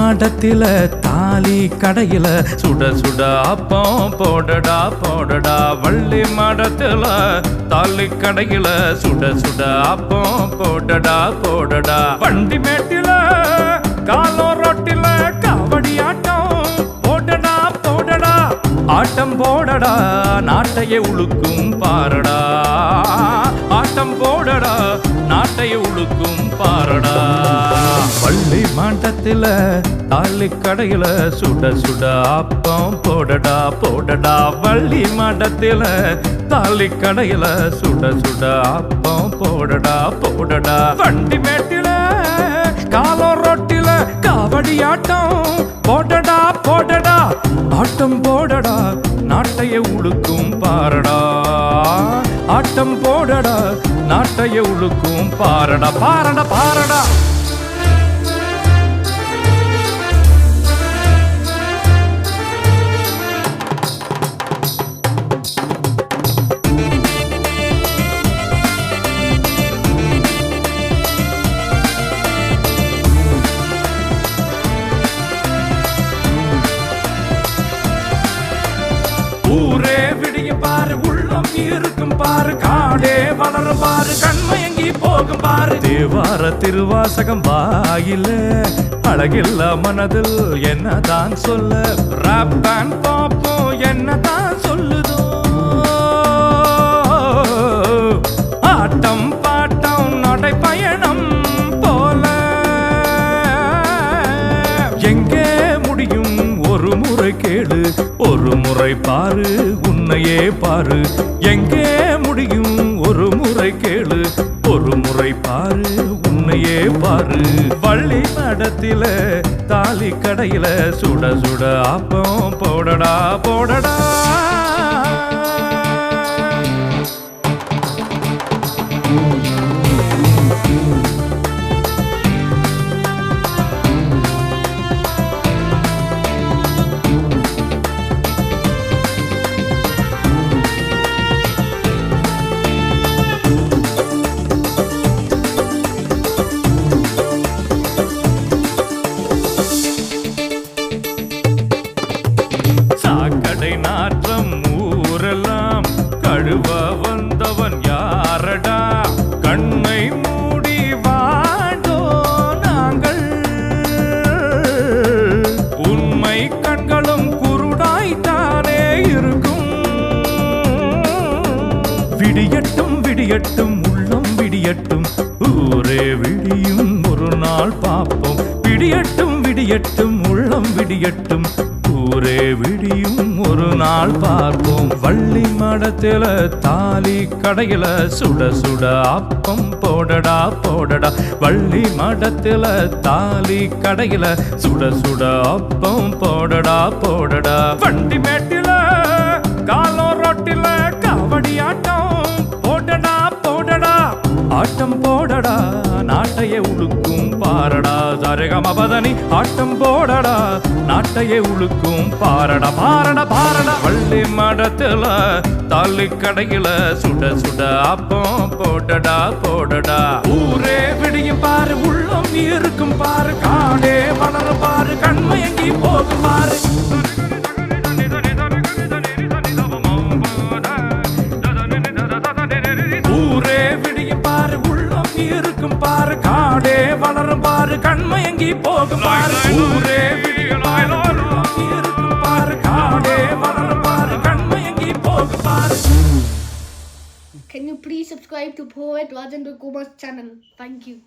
மாடத்தில தாலி கடையில சுட சுட அப்பம் போடடா போடடா. வள்ளி மாடத்தில தாலி கடையில சுட சுட அப்பம் போடடா போடடா. வண்டி மேட்டில காலோ ரொட்டில காவடி ஆட்டம் போடடா போடடா. ஆட்டம் போடடா நாட்டையே உழுக்கும் பாரடா. ஆட்டம் போடடா நாட்டையே உழுக்கும் பாரடா. வள்ளி மாண்டத்தில தாலி கடையில சுட சுட அப்பம் போடடா போடடா. வள்ளி மாண்டத்தில தாலி கடையில சுட சுட அப்பம் போடடா போடடா. வண்டி மேட்டில காலோ ரொட்டில காவடி ஆட்டம் போடடா போடடா. ஆட்டம் போடடா நாட்டையே உழுக்கும் பாரடா. ஆட்டம் போடடா நாட்டையே உழுக்கும் பாரடா பாரடா பாரடா. ஊரே விடிய பாரு உள்ளம் இருக்கும் பாரு. காடே வளரும் பாரு கண்மயங்கி போகும் பாரு. தேவார திருவாசகம் வாயில அழகில்ல மனதில் என்னதான் சொல்ல. ராப் பேண்ட் பாப்போம் என்னதான் சொல்லுதோ. ஆட்டம் பாட்டம் நடை பயணம் போல எங்கே முடியும் ஒரு முறை கேளு ஒரு முறை பாரு உன்னையே பாரு. எங்கே முடியும் ஒரு முறை கேளு ஒரு முறை பாரு உன்னையே பாரு. வள்ளி மாடத்தில தாலி கடையில சுட சுட அப்பம் போடடா போடடா. சாக்கடை நாற்றம் ஊரெல்லாம் கழுவ வந்தவன் யாரடா. கண்ணை மூடி வாடோ நாங்கள் உண்மை கண்களும் குருடாய்த்தானே இருக்கும். விடியட்டும் விடியட்டும் உள்ளம் விடியட்டும் ஊரே விடியும் ஒரு நாள் பார்ப்போம். விடியட்டும் விடியட்டும் உள்ளம் விடியட்டும் ஊரே விடியும் ஒரு நாள் பார்ப்போம். வள்ளி மாடத்தில தாலி கடையில சுட சுட அப்பம் போடடா போடடா. வள்ளி மாடத்தில தாலி கடையில சுட சுட அப்பம் போடடா போடடா. வண்டி மேட்டில காலோ ரொட்டில காவடி ஆட்டம் போடடா போடடா. ஆட்டம் போடடா நாட்டையே உழுக்கும் பாரடா. சரிகமபதனி ஆட்டம் போடடா நாட்டையே உழுக்கும் பாரடா பாரடா பாரடா. வள்ளி மாடத்தில தாலி கடையில சுட சுட அப்பம் போடடா போடடா. ஊரே விடியும் பாரு உள்ளம் இருக்கும் பாரு. காடே வளரும் பாரு கண்மயங்கி போகும் பாரு. ஊரே விடியும் பாரு உள்ளம் இருக்கும் பாரு. காடே வளரும் பாரு கண்மயங்கி போகும் பாரு. ஊரே விடியும் இருக்கும் பாரு. காடே வளரும் பாரு கண்மயங்கி போகும் பாரு. Can you please subscribe to Poet Rajendra Kumar's channel? Thank you.